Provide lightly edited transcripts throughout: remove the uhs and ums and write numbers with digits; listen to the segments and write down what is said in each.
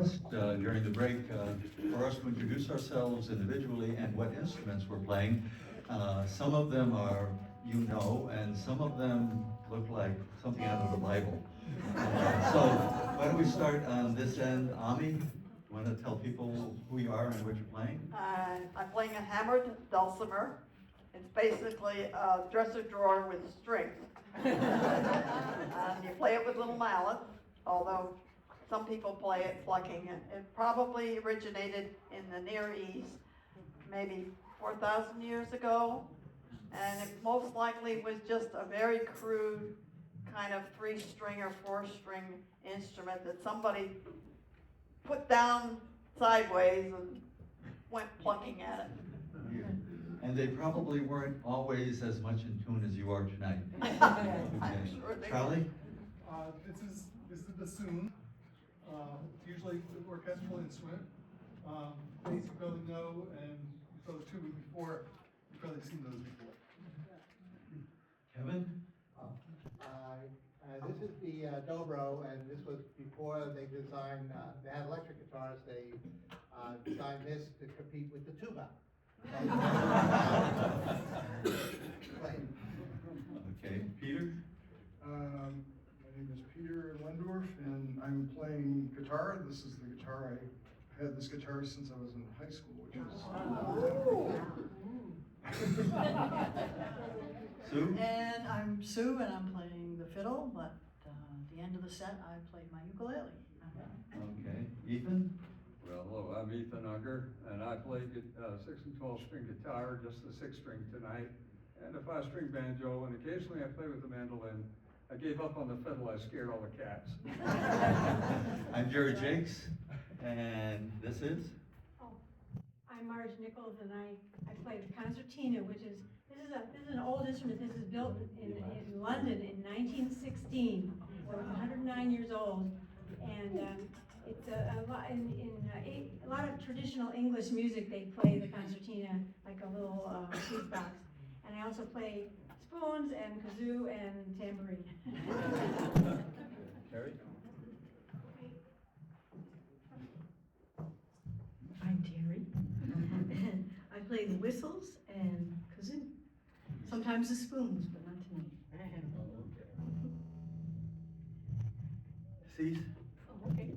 paused during the break for us to introduce ourselves individually and what instruments we're playing. Some of them are, you know, and some of them look like something out of the Bible. So why don't we start on this end? Ami, you want to tell people who you are and what you're playing? I'm playing a hammered dulcimer. It's basically a dresser drawer with strings. And you play it with little mallets, although some people play it plucking it. It probably originated in the Near East, maybe 4,000 years ago. And it most likely was just a very crude kind of 3-string or 4-string instrument that somebody put down sideways and went plucking at it. Yeah. And they probably weren't always as much in tune as you are tonight. I'm sure they Charlie? This is the bassoon. It's usually an orchestral instrument. Bass you probably know, and you saw the tuba before. You've probably seen those before. Kevin? This is the dobro, and this was before they designed, they had electric guitars, they designed this to compete with the tuba. Okay, Peter? My name is Peter Lehndorff, and I'm playing guitar. This is the guitar. I had this guitar since I was in high school, which is Sue? And I'm Sue, and I'm playing the fiddle, but at the end of the set, I played my ukulele. Okay, Ethan? Well, hello, I'm Ethan Unger, and I play 6 and 12 string guitar, just the 6-string tonight, and a 5-string banjo, and occasionally I play with the mandolin. I gave up on the fiddle, I scared all the cats. I'm Jerry Jakes, and this is? I'm Marge Nichols, and I play the concertina, which is this is an old instrument. This is built in London in 1916, so it's 109 years old, and it's a lot a lot of traditional English music. They play the concertina like a little jukebox, and I also play spoons and kazoo and tambourine. Terri? I'm Terri, and I play the whistles and kazoo. Sometimes the spoons, but not tonight. Cece? Oh, okay.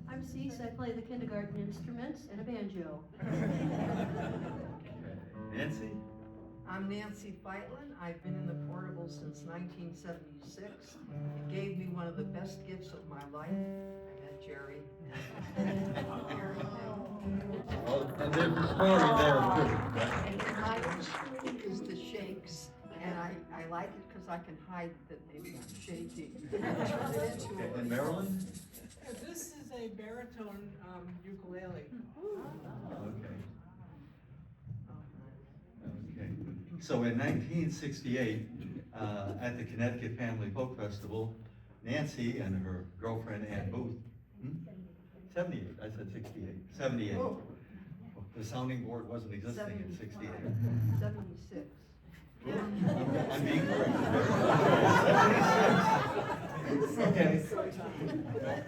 I'm Cece. I play the kindergarten instruments and a banjo. Nancy? I'm Nancy Fightlin. I've been in the portable since 1976. It gave me one of the best gifts of my life. I met Jerry. Well, and there's a story there too. And my instrument is the shakes, and I like it because I can hide that maybe I'm shaking. And Marilyn? This is a baritone ukulele. Okay. Okay. So in 1968, at the Connecticut Family Folk Festival, Nancy and her girlfriend Ann Booth, 78, I said 68, 78. Oh. The sounding board wasn't existing in 68. 76. I'm being corrected. 76. Okay.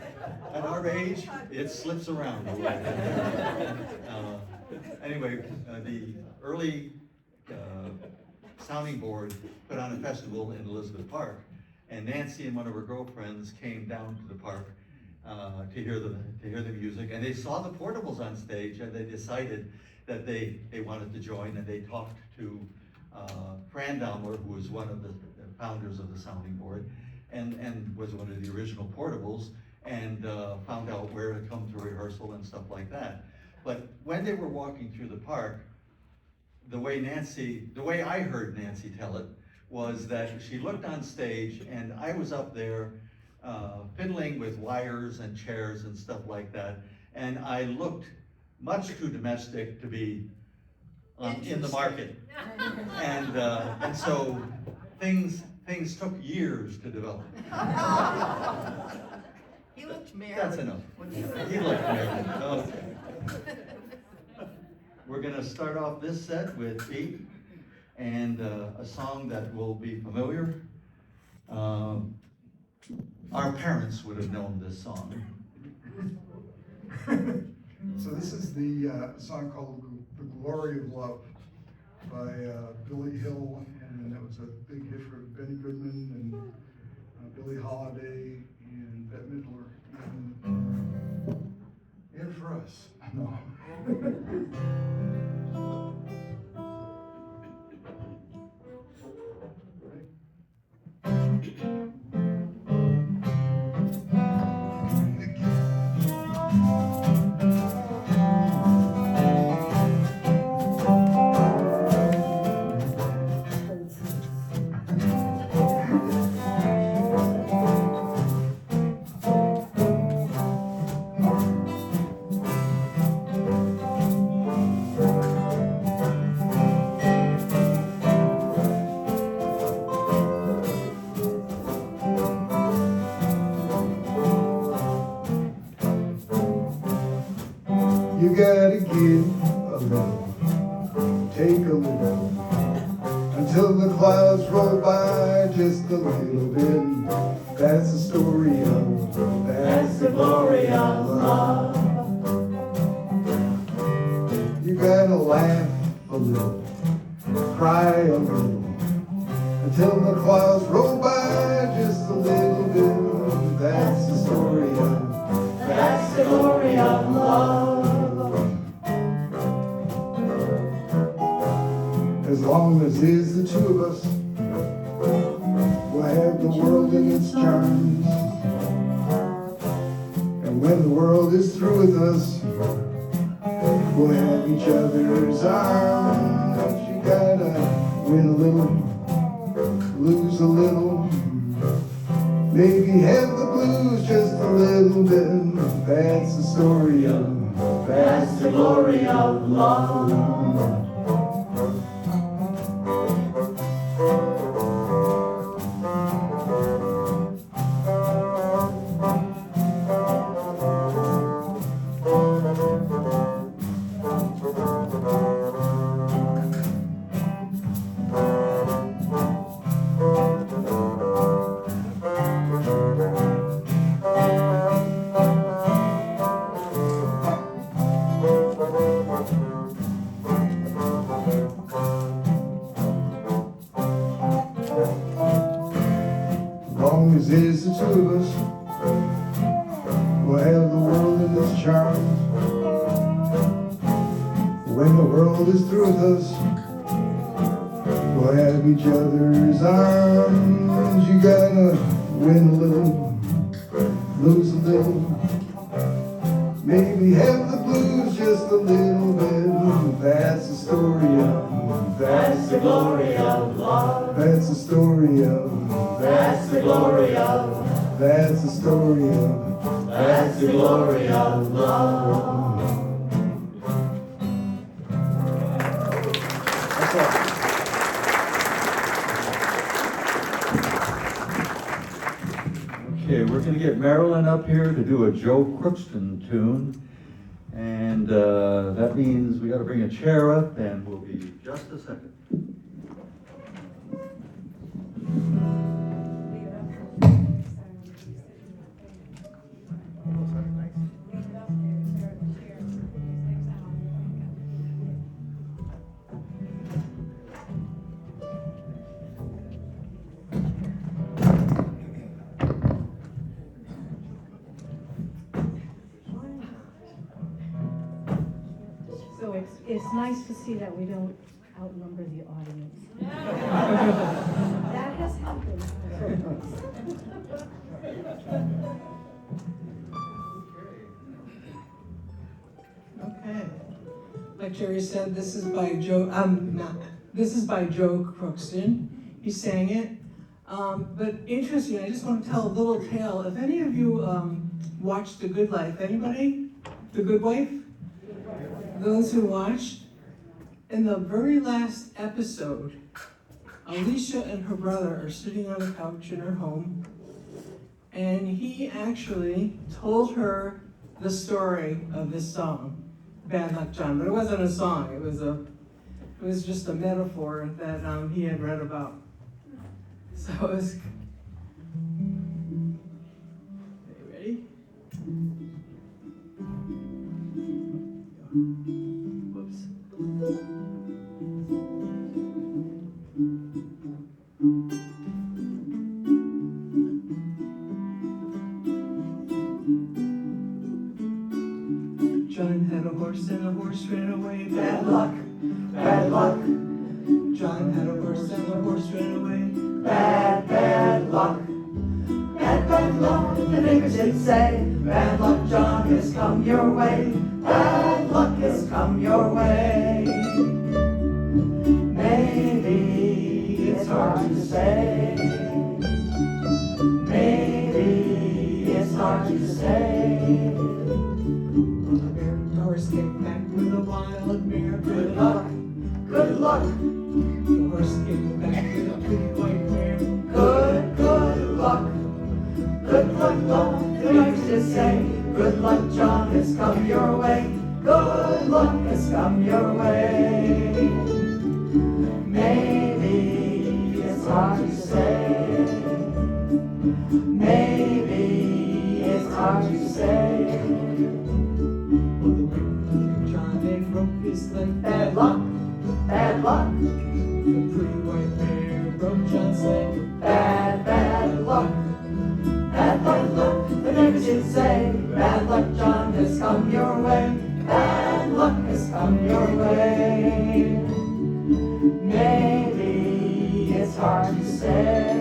At our age, it slips around a little bit. Anyway, the early sounding board put on a festival in Elizabeth Park, and Nancy and one of her girlfriends came down to the park to hear the music, and they saw the portables on stage, and they decided that they wanted to join, and they talked to Fran Daimler, who was one of the founders of the sounding board, and was one of the original portables, and found out where to come to rehearsal and stuff like that. But when they were walking through the park, the way I heard Nancy tell it was that she looked on stage, and I was up there fiddling with wires and chairs and stuff like that, and I looked much too domestic to be in the market, and so things took years to develop. He looked married. That's enough. He looked married. Okay. We're gonna start off this set with Beat and a song that will be familiar. Our parents would have known this song. So this is the song called "The Glory of Love" by Billy Hill, and it was a big hit for Benny Goodman and Billie Holiday and Bette Midler and for us. No. You gotta give a little, take a little, until the clouds roll by just a little bit. That's the story of, that's the glory of love. You gotta laugh a little, cry a little, until the clouds roll by just a little bit. That's the story of, that's the glory of love. As long as it's the two of us, we'll have the world in its charms. And when the world is through with us, we'll have each other's arms. But you gotta win a little, lose a little, maybe have the blues just a little bit. That's the story of, that's the glory of love. There's the two of us, we'll have the world in its charms. When the world is through with us, we'll have each other's arms. You gotta win a little, lose a little, maybe have the blues just a little bit. That's the story of, that's the glory of love. That's the story of, that's the glory of, that's the story of, that's the glory of love. That's all. Okay, we're gonna get Marilyn up here to do a Joe Crookston tune. And that means we gotta bring a chair up and we'll be just a second. So it's nice to see that we don't outnumber the audience. That has happened. Okay. Like Terri said, this is by Joe. This is by Joe Crookston. He sang it. But interesting, I just want to tell a little tale. If any of you watched The Good Life, anybody? The Good Wife? Those who watched, in the very last episode, Alicia and her brother are sitting on a couch in her home, and he actually told her the story of this song, Bad Luck John. But it wasn't a song, it was just a metaphor that he had read about. So it was, are you ready? horse and the horse ran away. Bad luck, bad luck. John had a horse and the horse ran away. Bad, bad luck. Bad luck, the neighbors did say. Bad luck, John, has come your way. Bad luck has come your way. Maybe it's hard to say. Maybe it's hard to say. The horse came back with a wild mare. Good luck, good luck. The horse came back with a pretty white mare. Good, good luck. Good luck, luck, the neighbors did say. Good luck, John, has come your way. Good luck has come your way. Maybe it's hard to say. Maybe it's hard to say. Well, the wind John and broke his leg. Bad luck, bad luck. The pretty white mare broke John's leg. Bad, bad luck. Bad luck, luck, the neighbors did say. Bad luck, John, has come your way. Bad luck has come your way. Maybe it's hard to say.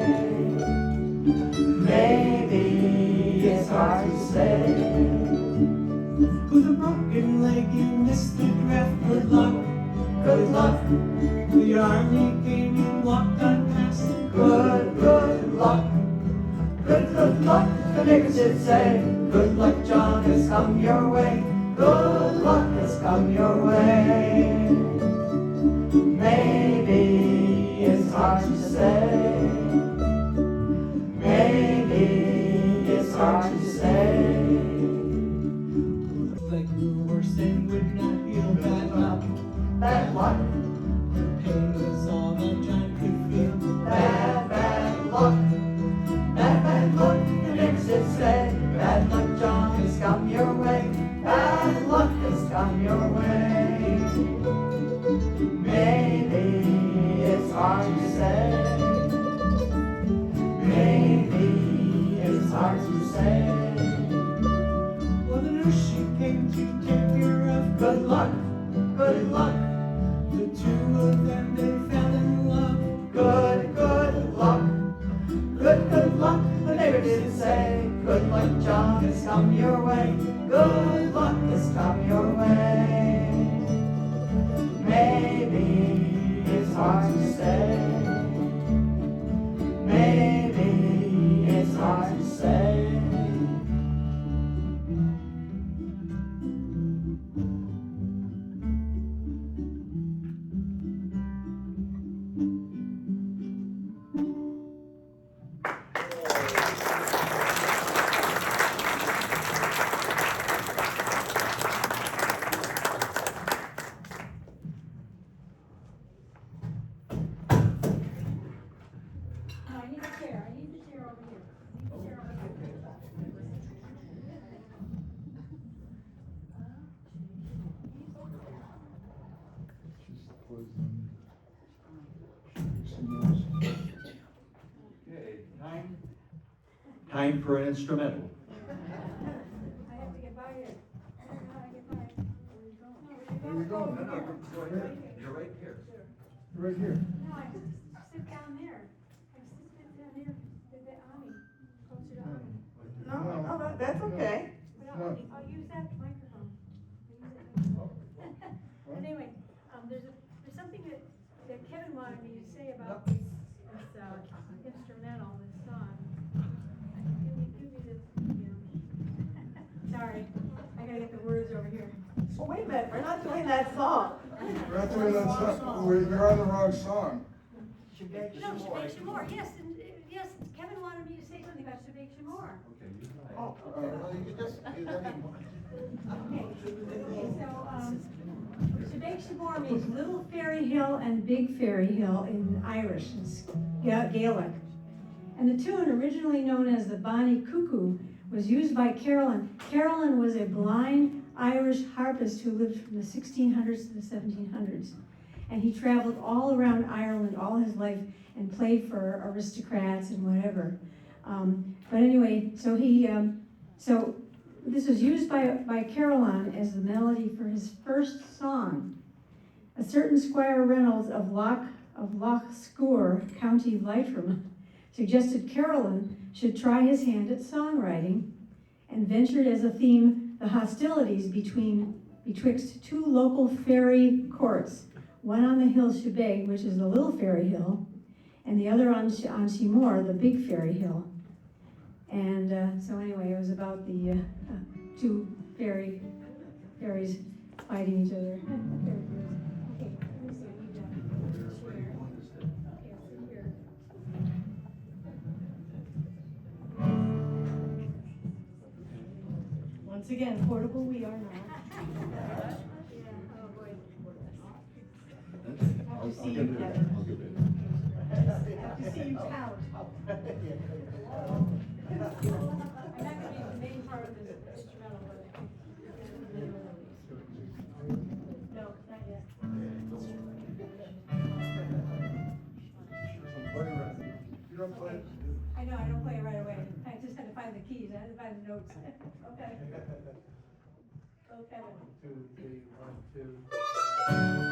Maybe it's hard to say. With a broken leg you missed the draft. Good luck, Good luck, the army came and walked on past. good, good luck. Good luck, the neighbors did say. Good luck, John, has come your way. Good luck has come your way. Maybe it's hard to say. Maybe it's hard to say. Leg grew worse and would not heal. Bad luck, Bad luck, the pain was all that John could feel. bad, bad luck. Bad, bad luck, the neighbors did say. Bad luck, John, has come your way. Bad luck has come your way. Maybe it's hard to say. Maybe it's hard to say. Well, the nurse she came to take care of. Good luck, good luck. The two of them, they fell in love. Good, good luck. Good luck, the neighbor did say. Good luck, John, has come your way. Good luck has come your way. Maybe it's hard to say. Maybe it's hard to say. I need a chair over here. I need a chair over here. Okay, time for an instrumental. I have to get by here. I don't know how to get by. Where are you going? No, no, go ahead, you're right here. Right here. No, I sit down there. I sit down there, the Army, closer to Army. No, that's okay. But I'll use that microphone. But anyway, there's something that Kevin wanted me to say about this instrumental, this song. Give me this, sorry, I gotta get the words over here. Oh, wait a minute, we're not doing that song. We're not doing that song. You're on the wrong song. No, Sheebeg Sheemore, yes, and, yes, Kevin wanted me to say something about Sheebeg Sheemore. Okay, you go ahead. Oh, Well, you can just, you don't even- Okay, so, Sheebeg Sheemore means Little Fairy Hill and Big Fairy Hill in Irish, it's Gaelic. And the tune, originally known as the Bonnie Cuckoo, was used by Carolyn. Carolyn was a blind Irish harpist who lived from the 1600s to the 1700s. And he traveled all around Ireland all his life and played for aristocrats and whatever. But anyway, so he, so This was used by Carolan as the melody for his first song. A certain Squire Reynolds of Lochscoor, County Leitrim, suggested Carolan should try his hand at songwriting and ventured as a theme the hostilities betwixt two local fairy courts, one on the hill Sheebeg, which is the little fairy hill, and the other on Sheemore, the big fairy hill. And so anyway, it was about the two fairies fighting each other. Once again, portable we are not. I'll give it. I'll give it. To see you tout. I'm not gonna be the main part of this instrumental, but. No, not yet. You don't play? I know, I don't play it right away. I just had to find the keys, I had to find the notes. Okay. Okay. 1, 2, 3, 1, 2.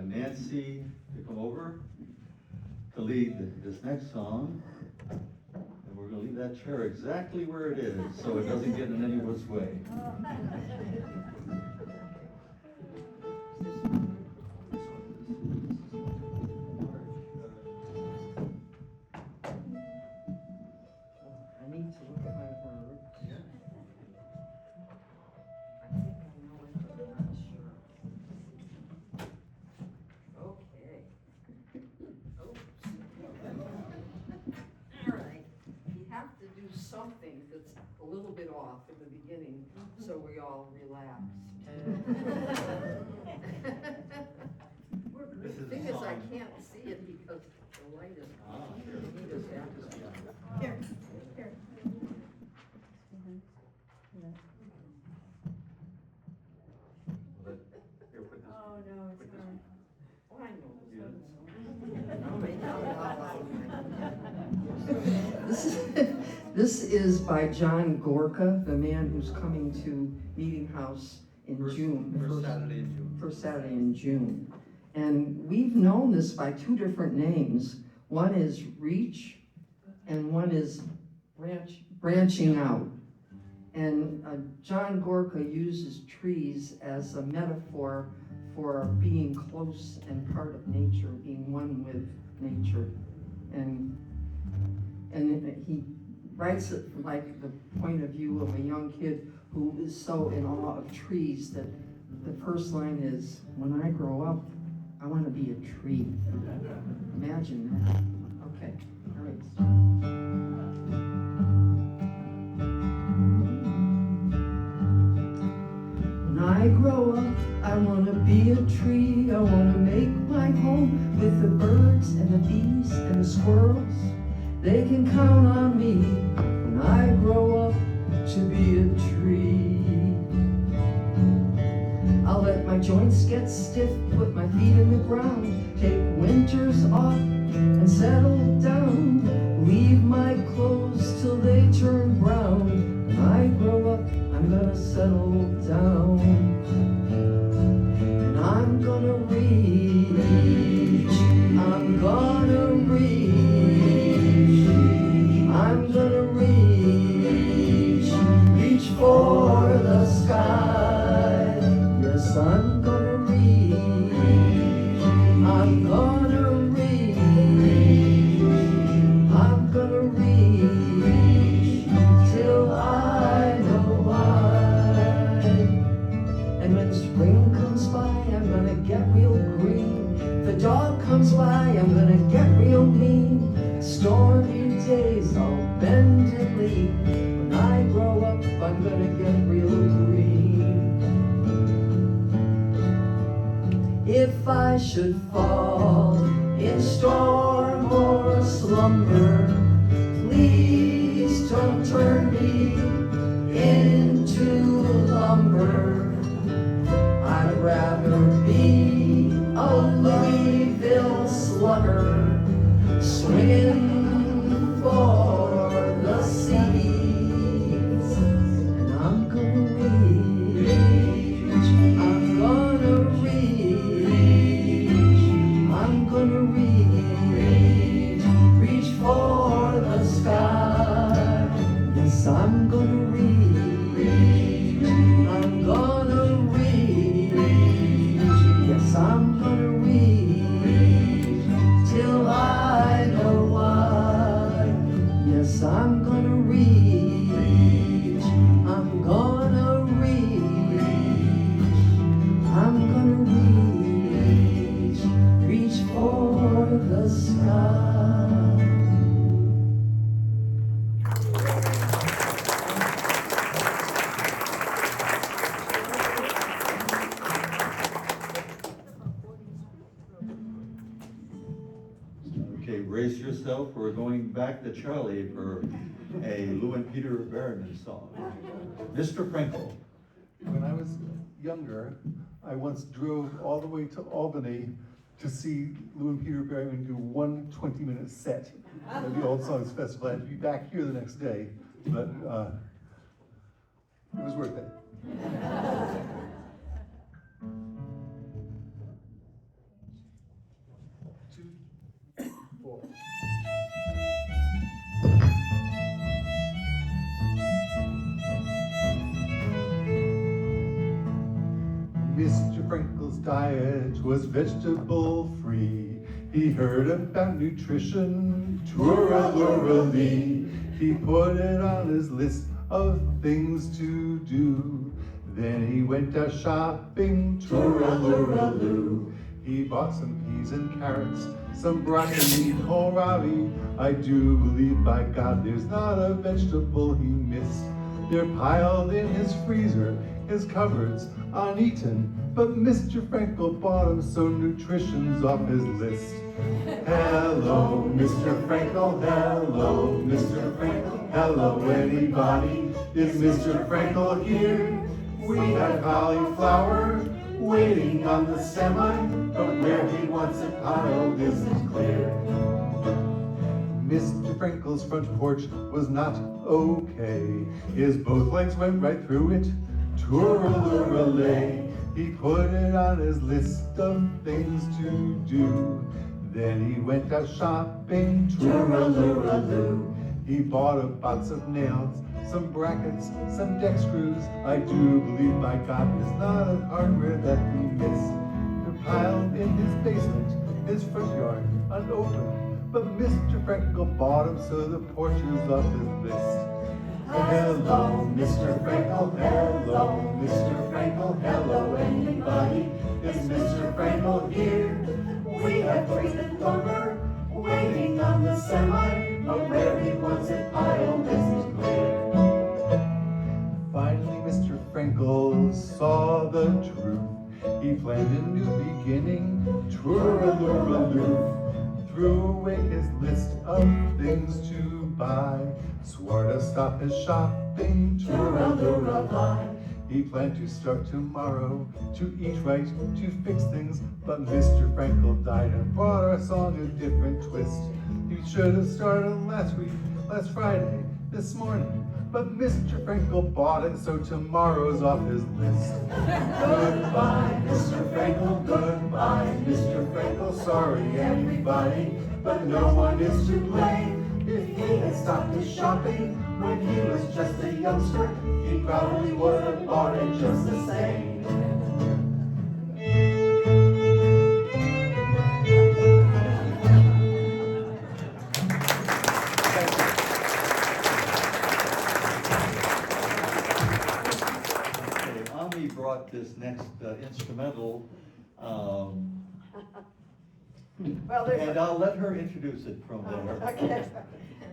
Nancy to come over to lead this next song. And we're gonna leave that chair exactly where it is, so it doesn't get in anyone's way. I need to look at my words. Yeah. I think I know it, but I'm not sure. Okay. All right. You have to do something that's a little bit off in the beginning, so we all relax. The thing is, I can't see it because the light is on. Here, here. Oh, no, it's not. Oh, I know. This is by John Gorka, the man who's coming to Meeting House in June. First Saturday in June. First Saturday in June. And we've known this by two different names. One is reach, and one is branching out. And John Gorka uses trees as a metaphor for being close and part of nature, being one with nature. And he writes it from like the point of view of a young kid who is so in awe of trees that the first line is, when I grow up, I want to be a tree. Imagine that. Okay, all right. When I grow up, I want to be a tree. I want to make my home with the birds and the bees and the squirrels. They can count on me when I grow up to be a tree. I'll let my joints get stiff, put my feet in the ground, take winters off and settle down, leave my clothes till they turn brown. When I grow up, I'm gonna settle down, and I'm gonna reach, I'm gonna reach, I'm gonna reach for the sky. Yes, I'm gonna reach, I'm gonna reach, I'm gonna reach till I know why. And when spring comes by, I'm gonna get real green. If a dog comes by, I'm gonna get real mean. Stormy days, I'll bend and lean. When I grow up, I'm gonna get real green. If I should fall in storm or slumber, please don't turn me into lumber. I'd rather be a Louisville slugger, swinging for the seas. And I'm gonna reach, I'm gonna reach, I'm gonna reach for the sky. Yes, I'm gonna reach, I'm gonna reach, yes, I'm gonna reach till I know why. Yes, I'm gonna reach, I'm gonna reach, I'm gonna reach for the sky. Okay, brace yourself, we're going back to Charlie for a Lou and Peter Berryman song. Mr. Frenkl. When I was younger, I once drove all the way to Albany to see Lou and Peter Berryman do one 20-minute set at the Old Songs Festival. I had to be back here the next day, but it was worth it. 2, 4. Mr. Frenkl's diet was vegetable free. He heard about nutrition, tooraloo. He put it on his list of things to do. Then he went out shopping, tooraloo. He bought some peas and carrots, some broccoli, kohlrabi. I do believe, by God, there's not a vegetable he missed. They're piled in his freezer, his cupboards, uneaten. But Mr. Frenkl bought them, so nutrition's off his list. Hello, Mr. Frenkl, hello, Mr. Frenkl, hello, anybody? Is Mr. Frenkl here? We have cauliflower waiting on the semi, but where he wants it piled isn't clear. Mr. Frenkl's front porch was not okay. His both legs went right through it, tooraloo. He put it on his list of things to do. Then he went out shopping, Tooraloo-a-loo. He bought a box of nails, some brackets, some deck screws. I do believe, my God, it's not a hardware that we missed. They're piled in his basement, his front yard, unopened. But Mr. Frenkl bought them, so the porch is off his list. Hello, Mr. Frenkl, hello, Mr. Frenkl, hello, anybody? Is Mr. Frenkl here? We have treated lumber, waiting on the semi, but where he wants it piled isn't clear. Finally, Mr. Frenkl saw the truth. He planned a new beginning, twirl-a-loo-a-loo. Threw away his list of things to buy, swore to stop his shopping, twirl-a-loo-a-lie. He planned to start tomorrow, to eat right, to fix things, but Mr. Frenkl died and brought our song a different twist. He should have started last week, last Friday, this morning, but Mr. Frenkl bought it, so tomorrow's off his list. Goodbye, Mr. Frenkl, goodbye, Mr. Frenkl, sorry everybody, but no one is to blame. If he had stopped his shopping when he was just a youngster, he probably would have bought it just the same. Okay, Ami brought this next instrumental, Well, there's and I'll let her introduce it from there. Okay.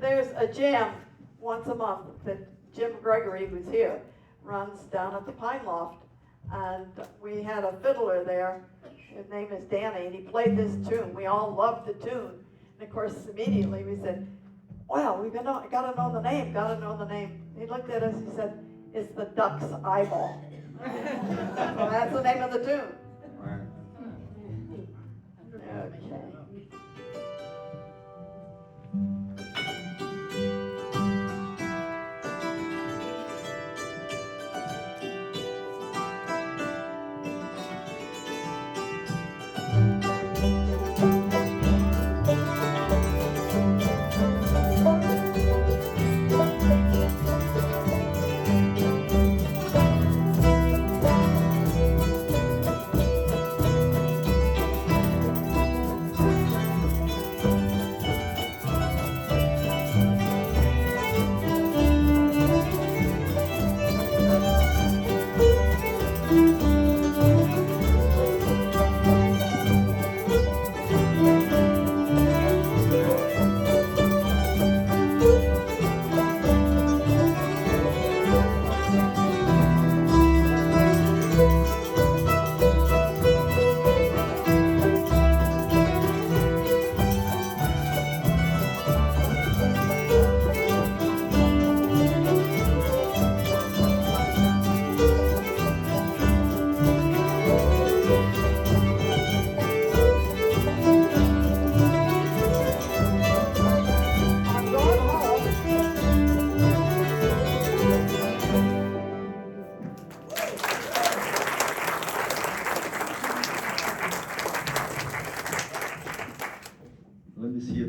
There's a jam once a month that Jim Gregory, who's here, runs down at the Pine Loft. And we had a fiddler there. His name is Danny, and he played this tune. We all loved the tune. And of course, immediately we said, well, gotta know the name, gotta know the name. He looked at us, he said, it's the Duck's Eyeball. So that's the name of the tune. Okay.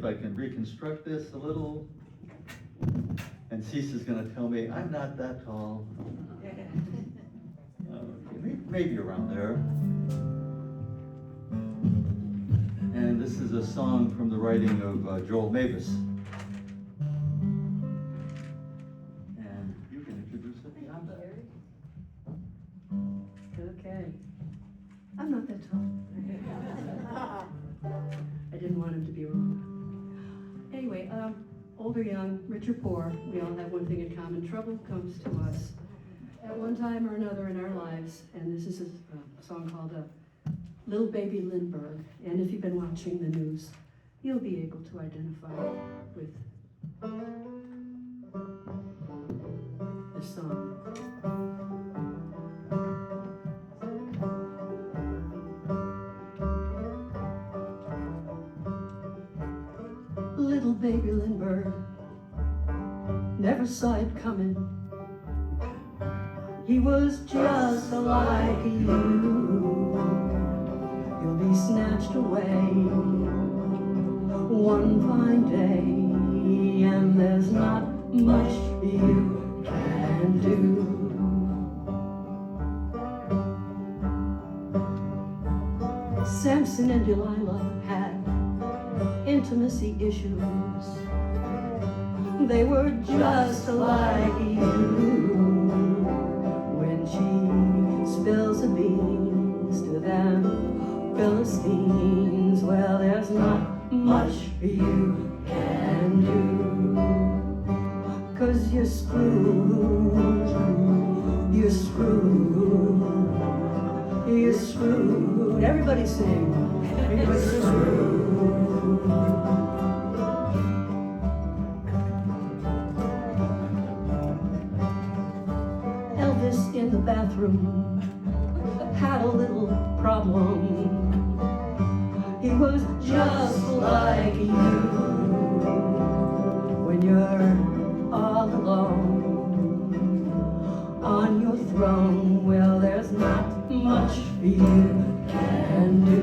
I can reconstruct this a little. And Cece is going to tell me I'm not that tall. Maybe around there. And this is a song from the writing of Joel Mabus. And you can introduce it beyond that. Okay. I'm not that tall. I didn't want him to be wrong. Anyway, old or young, rich or poor, we all have one thing in common. Trouble comes to us at one time or another in our lives. And this is a song called Little Baby Lindeburg. And if you've been watching the news, you'll be able to identify with this song. Little baby Lindeburg never saw it coming. He was just like you. He'll be snatched away one fine day, and there's not much you can do. Samson and Delilah had intimacy issues. They were just like you. When she spills the beans to them Philistines, well, there's not much you can do. 'Cause you're screwed, you're screwed, you're screwed. Everybody sing. You're screwed. Elvis in the bathroom had a little problem. He was just like you. When you're all alone on your throne, well, there's not much you can do.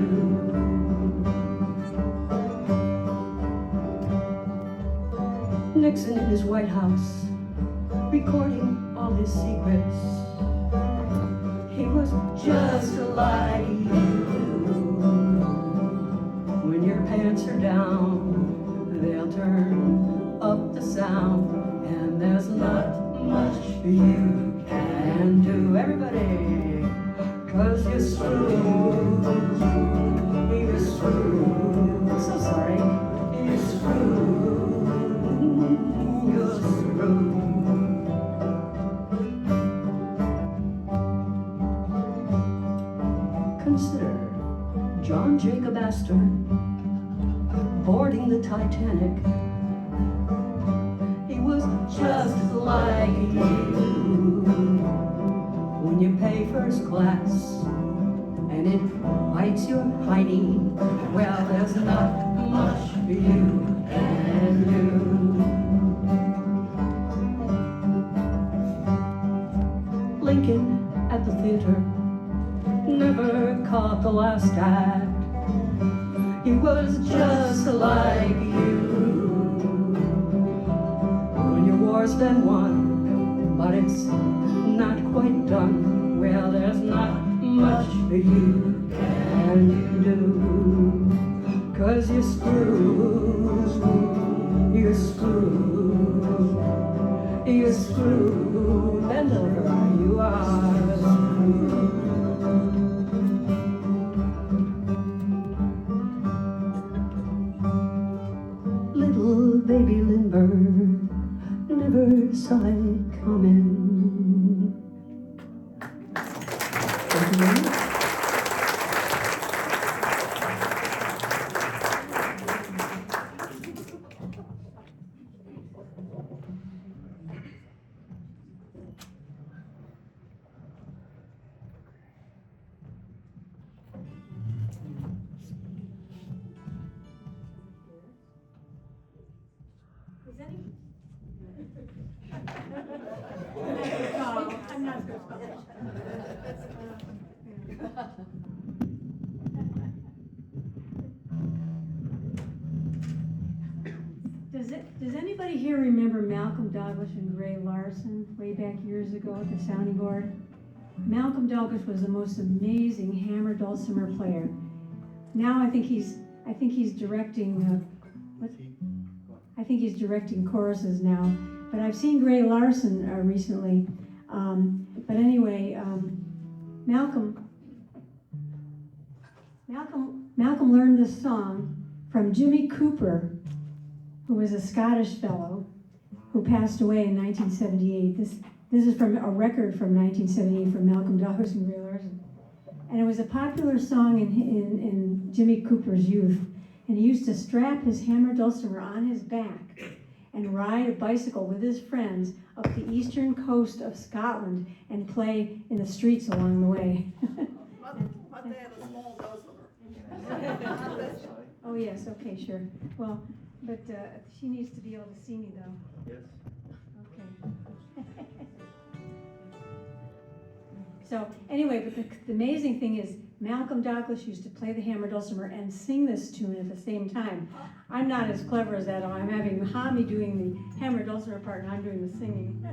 Nixon in his White House, recording all his secrets. He was just like you. When your pants are down, they'll turn up the sound, and there's not much you can do. Everybody, 'cause you're screwed. You're screwed. I'm so sorry. You're screwed. You're screwed. Consider John Jacob Astor boarding the Titanic. He was just like you. When you pay first class and it bites your hiney, well, there's not much you can do. Lincoln at the theater never caught the last act. He was just like you. When your war's been won, but it's not quite done, well, there's not much you can do. 'Cause you're screwed. You're screwed. You're screwed. Bend over, you are screwed. Little baby Lindeburg never saw it coming. Thank you very much. Is any? I'm not good. Does anybody here remember Malcolm Douglas and Ray Larson way back years ago at the sounding board? Malcolm Douglas was the most amazing hammer dulcimer player. Now I think he's directing. I think he's directing choruses now. But I've seen Ray Larson recently. But anyway, Malcolm learned this song from Jimmy Cooper, who was a Scottish fellow who passed away in 1978. This is from a record from 1978 from Malcolm Douglas and Ray Larson. And it was a popular song in Jimmy Cooper's youth. And he used to strap his hammer dulcimer on his back and ride a bicycle with his friends up the eastern coast of Scotland and play in the streets along the way. But they had a small dulcimer. Oh, yes, okay, sure. Well, but she needs to be able to see me, though. Yes. Okay. So, anyway, but the amazing thing is, Malcolm Douglas used to play the hammer dulcimer and sing this tune at the same time. I'm not as clever as that. I'm having Hami doing the hammer dulcimer part and I'm doing the singing.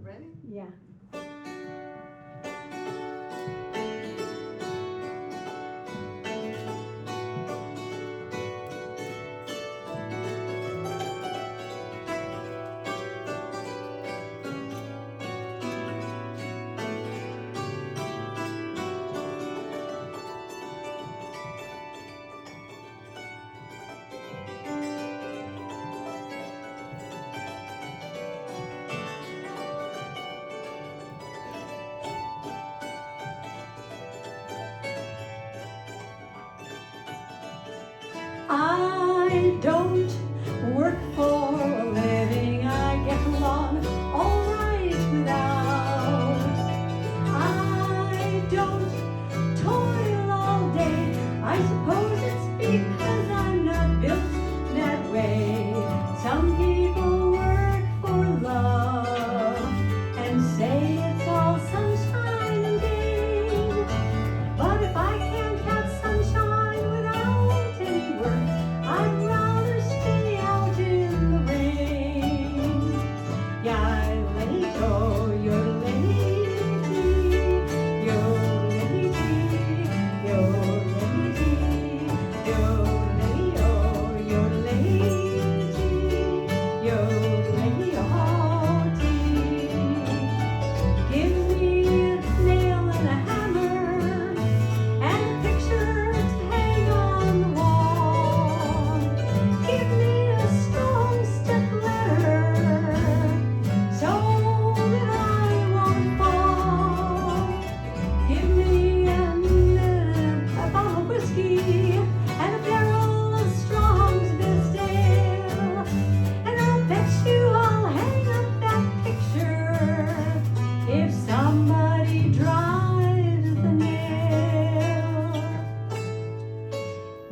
Ready? Yeah. I don't work for a living, I get along all right without. I don't toil all day, I suppose it's because I'm not built that way. Some people work for love and say it's all sunshine and gain. But if I can't have sunshine without any work, I'd rather stay out in the rain. Yo-lady-do, yo-lady-dee, yo-lady-dee, yo-lady-dee, yo-lady-o, yo-lady-dee, yo-lady-o-dee. Give me a nail and a hammer and a picture to hang on the wall. Give me a strong step ladder so that I won't fall. Give me a bottle of whiskey and a barrel of Strong's best ale, and I'll bet you I'll hang up that picture if somebody drives the nail.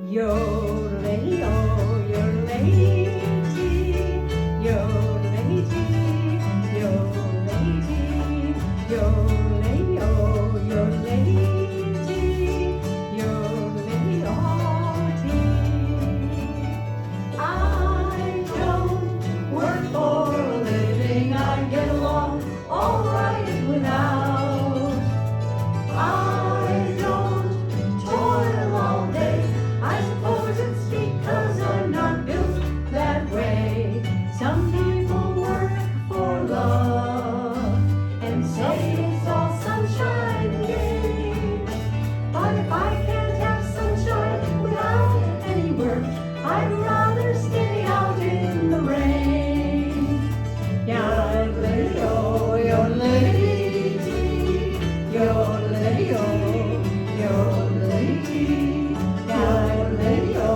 Yo-lady-o, yo-lady-dee, yo-lady-dee, yo-lady-dee, yo-lady-o, yo-lady-dee, yo-lady-o-dee. I don't work for a living, I get along all right without. I don't toil all day, I suppose it's because I'm not built that way. Some people work for love and say it's all sunshine and gain. But if I can't have sunshine without any work, I'd rather stay out in the rain. Yo-lady-o, yo-lady-dee, yo-lady-o, yo-lady-dee, yo-lady-o,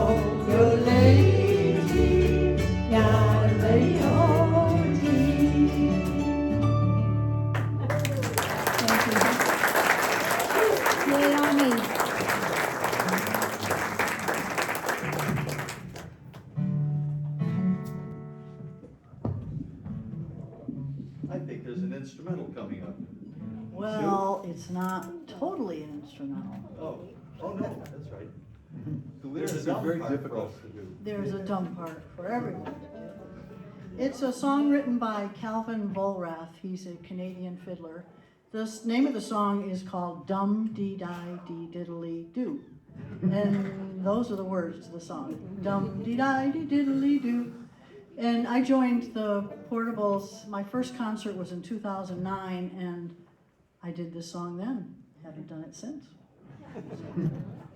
yo-lady-dee, yo-lady-o-dee. Thank you. Yay on me. I think there's an instrumental coming up. Well, it's not totally an instrumental. Oh no, that's right. The There's lyrics a are dumb very part for difficult. us to do. There's a dumb part for everyone to do. It's a song written by Calvin Vollrath. He's a Canadian fiddler. The name of the song is called Dum-Dee-Di-De-Diddily-Do. And those are the words to the song. Dum-Dee-Di-De-Diddily-Do. And I joined the Portables. My first concert was in 2009, and I did this song then. Haven't done it since. So,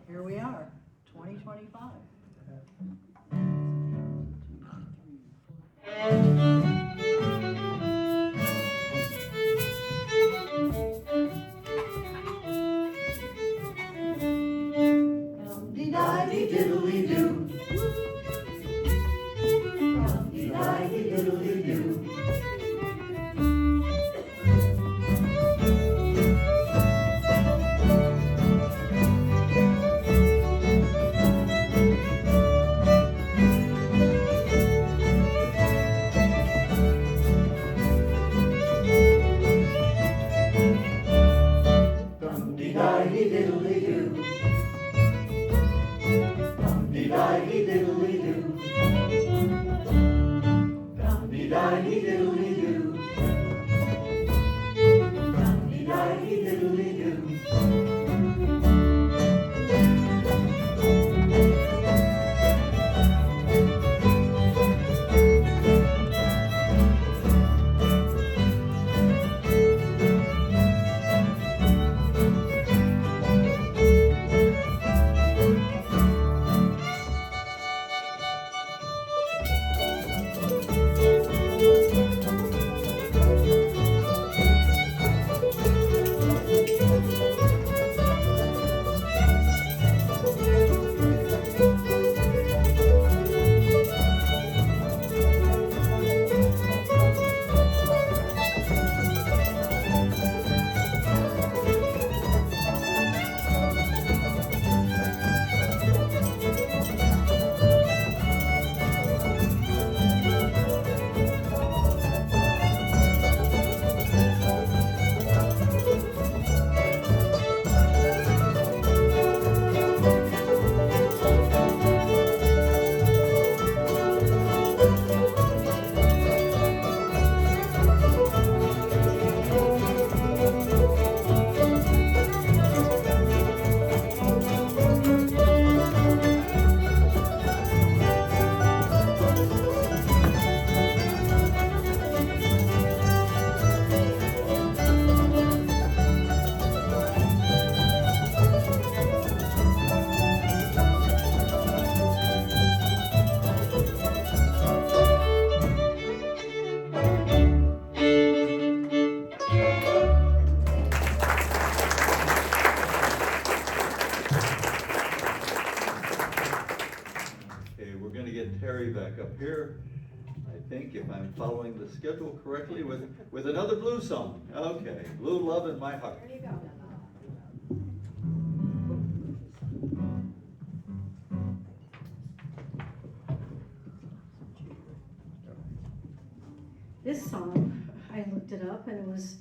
here we are, 2025. Dum-dee-di-de-diddly-do. Dum-dee-di-de-diddly-do. Terri back up here, I think, if I'm following the schedule correctly, with another blues song. Okay, Blue Love in My Heart. There you go. This song, I looked it up, and it was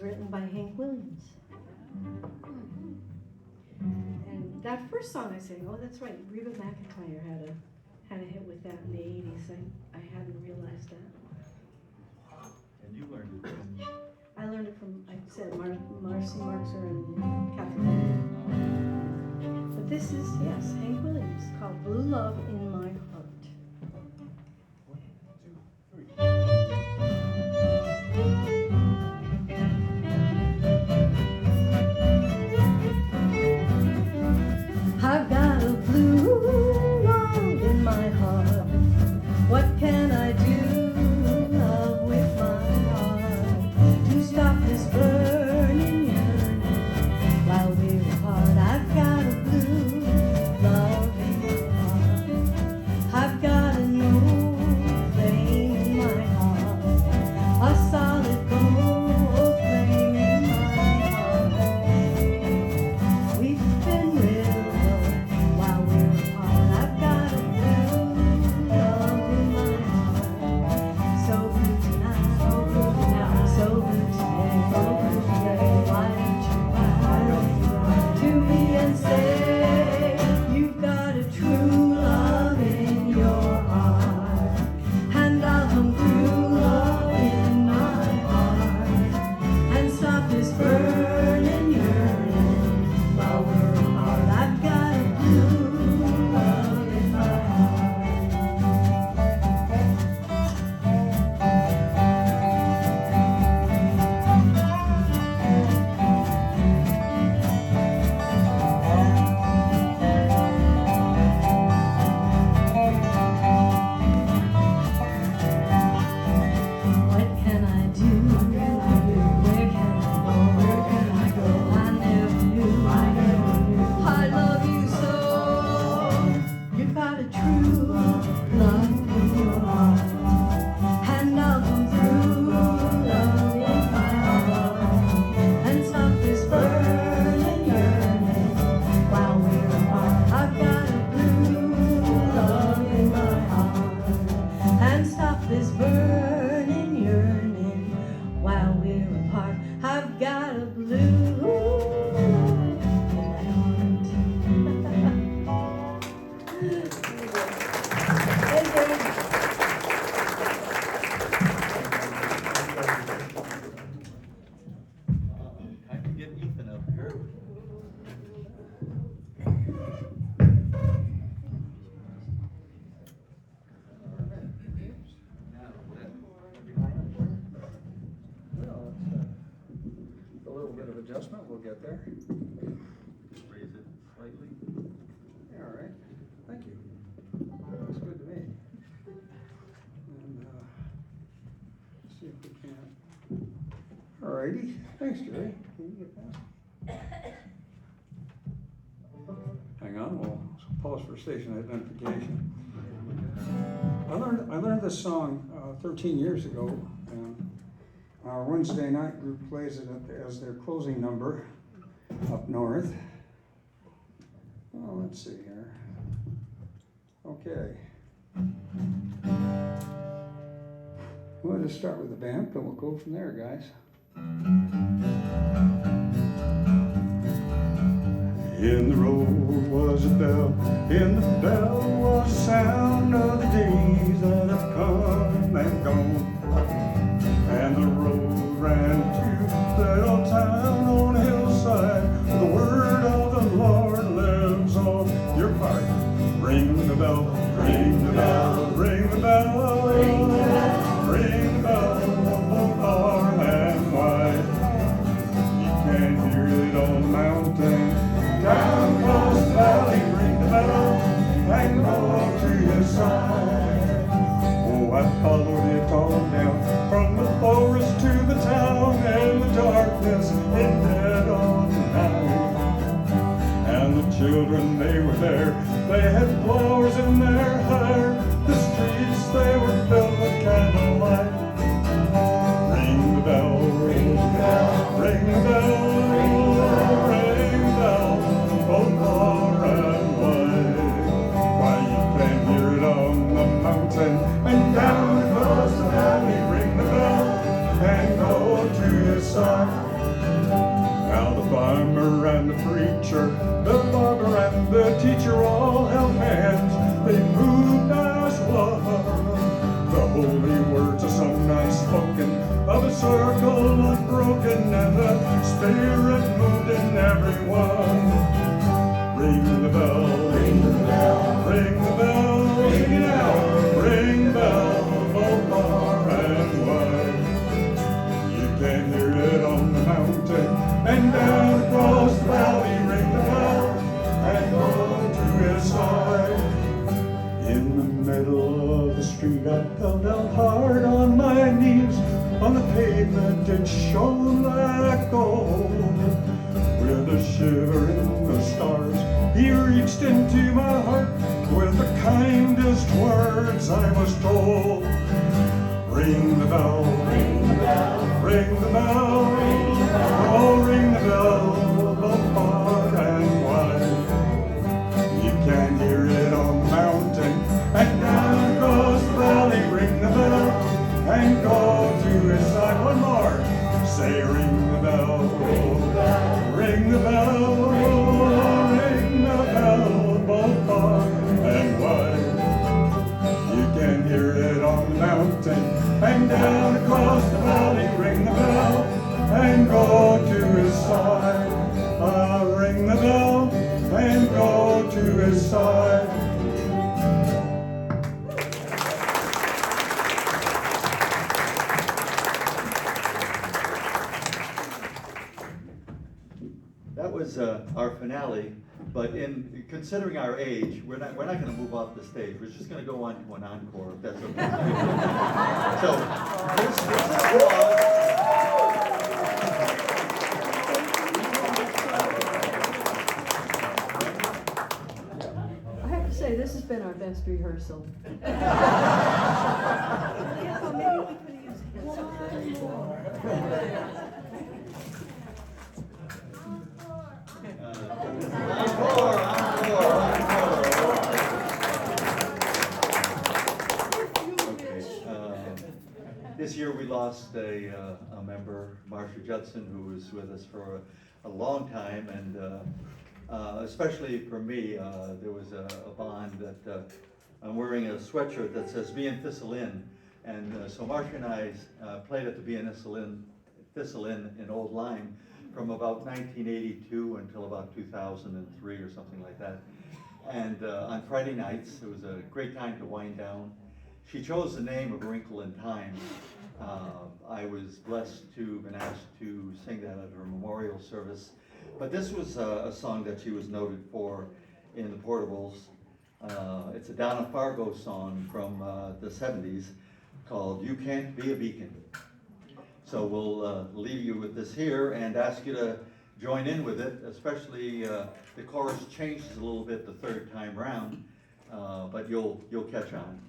written by Hank Williams. And that first song I sang, oh, that's right, Reba McEntire had a hit with that in the 80s. I hadn't realized that. And you learned it from... I learned it from, I said, Marcy Marxer and California. But this is, yes, Hank Williams, called Blue Love in My Heart. I've got a blue love in my heart. What can I do, love, with my heart to stop this burning yearning while we're apart? I've got a blue love in my heart. I've got an old flame in my heart, a solid gold flame in my heart. We've been real while we're apart. I've got a blue love in my heart. So blue tonight, so blue tonight, so blue today, so blue today. Why don't you write to me and say you've got a true love in your heart, and I'll come through love in my heart and stop this burning yearning while we're apart. I've got a blue love in my heart. What can I do? Where can I go? Where can I go? I never knew. I love you so. You've got a true love in your heart, and I'll come through love in my heart and stop this burning yearning while we're apart. I've got a blue love in my heart and stop this burning yearning while we're apart. I've got a blue love in my heart. Time to get Ethan up here. Well, it's a little bit of adjustment, we'll get there. Raise it slightly. Yeah, all right, thank you. Looks good to me. And, see if we can. All righty, thanks, Jerry. Can you get that? Hang on, we'll pause for station identification. I learned this song 13 years ago, and our Wednesday night group plays it as their closing number up north. Oh, let's see here. Okay. We'll just start with the vamp, and we'll go from there, guys. In the road was a bell, in the bell was the sound of the days that have come and gone. And the road ran to that old town on a hillside, where the word of the Lord lives on. Your part. Ring the bell, ring the bell, ring the bell, ring the bell, ring the bell, far and wide. You can hear it on the mountain, down across the valley. Ring the bell, and go to your side. Oh, I followed it all down, from the forest to the town, and the darkness ended on the night. And the children, they were there, they had flowers in their hair. The streets, they were filled with candlelight. Ring the bell, ring the bell, ring the bell, ring the bell, both far and wide. Why, you can hear it on the mountain and down across the valley. Ring the bell and go to his side. Now the farmer and the preacher, the barber and the teacher all held hands. They moved as one. The holy words are sung unspoken, of a circle unbroken, and the spirit moved in everyone. Ring the bell, ring the bell, ring the bell, ring it out. Ring the bell, both far and wide. You can hear it on the mountain and down across the valley. Ring the bell and go to his side. In the middle of the street I fell down hard on my knees. On the pavement it shone like gold. With a shiver in the stars he reached into my heart. With the kindest words I was told. Ring the bell, ring the bell, ring the bell, ring the bell. Oh, ring the bell, both far and wide. You can hear it on the mountain and down across the valley. Ring the bell and go to his side. One more. Say ring the bell, ring the bell, ring the bell, ring the bell, both far and wide. You can hear it on the mountain and down across the valley. Ring the bell and go to his side. Ring the bell and go to his side. That was our finale, but in considering our age, we're not going to move off the stage. We're just going to go on to an encore, if that's okay. So, this is I have to say, this has been our best rehearsal. This year we lost a member, Marge Judson, who was with us for a long time, and especially for me, there was a bond that I'm wearing a sweatshirt that says "Be in Thistle Inn," and so Marge and I played at the Be in Thistle Inn in Old Lyme from about 1982 until about 2003 or something like that. And on Friday nights, it was a great time to wind down. She chose the name of A Wrinkle in Time. I was blessed to have been asked to sing that at her memorial service. But this was a song that she was noted for in the Portables. It's a Donna Fargo song from the 70s called "You Can't Be a Beacon." So we'll leave you with this here and ask you to join in with it, especially the chorus changes a little bit the third time round, but you'll catch on.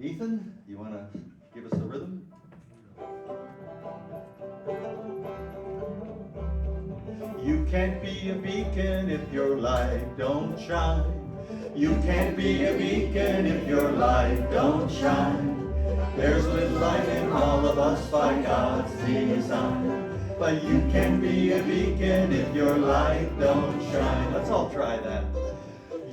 Ethan, you want to give us the rhythm? You can't be a beacon if your light don't shine. You can't be a beacon if your light don't shine. There's little light in all of us by God's design. But you can't be a beacon if your light don't shine. Let's all try that.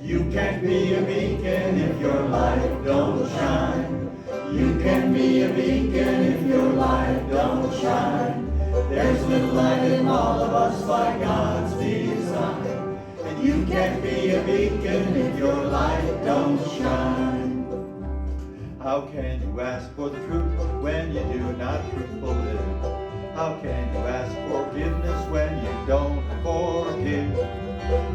You can't be a beacon if your light don't shine. You can't be a beacon if your light don't shine. There's little light in all of us by God's design. And you can't be a beacon if your light don't shine. How can you ask for the truth when you do not truthfully live? How can you ask forgiveness when you don't forgive?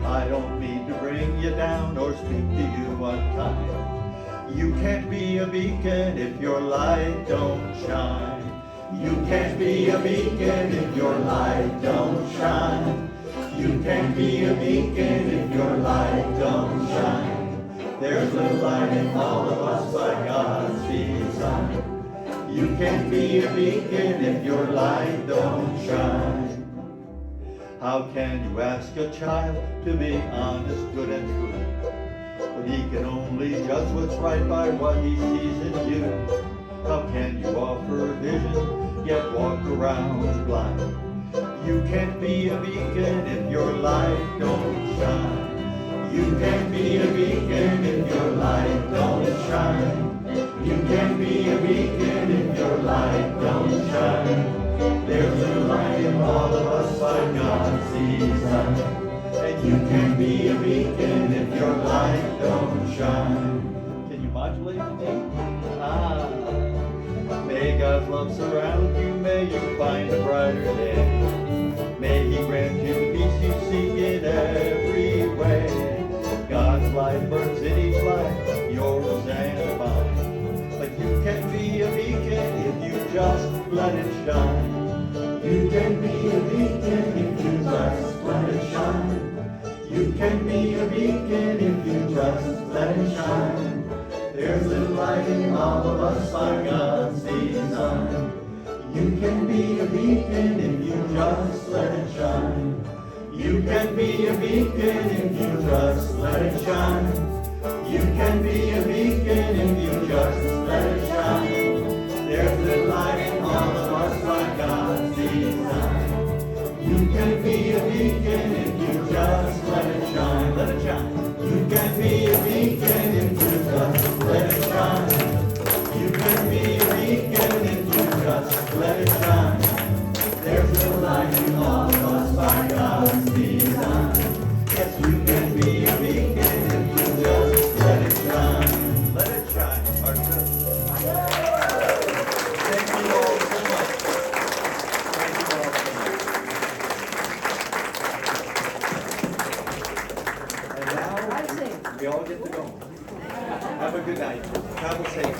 I don't mean to bring you down or speak to you unkind. You can't be a beacon if your light don't shine. You can't be a beacon if your light don't shine. You can't be a beacon if your light don't shine. There's little light in all of us by God's design. You can't be a beacon if your light don't shine. How can you ask a child to be honest, good and true, when he can only judge what's right by what he sees in you? How can you offer vision, yet walk around blind? You can't be a beacon if your light don't shine. You can't be a beacon if your light don't shine. You can't be a beacon if your light don't shine. There's a light in all of us by God's design. And you can't be a beacon if your light don't shine. Can you modulate with me? Ah. May God's love surround you, may you find a brighter day. May He grant you the peace you seek in every way. God's light burns in each life, yours and mine. But you can be a beacon if you just let it shine. You can be a beacon if you just let it shine. You can be a beacon if you just let it shine. There's little light in all of us by God's design. You can be a beacon if you just let it shine. You can be a beacon if you just let it shine. You can be a beacon if you just let it shine. There's little light in all of us by God's design. You can be a beacon if you just let it shine. Let it shine. You can be a beacon if you just let it shine. You can be a beacon if you just let it shine. There's a light in all of us by God's design. Yes, you can be a beacon if you just let it shine. Let it shine, Martha. Thank you all so much. Thank you all so much. And now, we all get to go. Have a good night. Travel safe.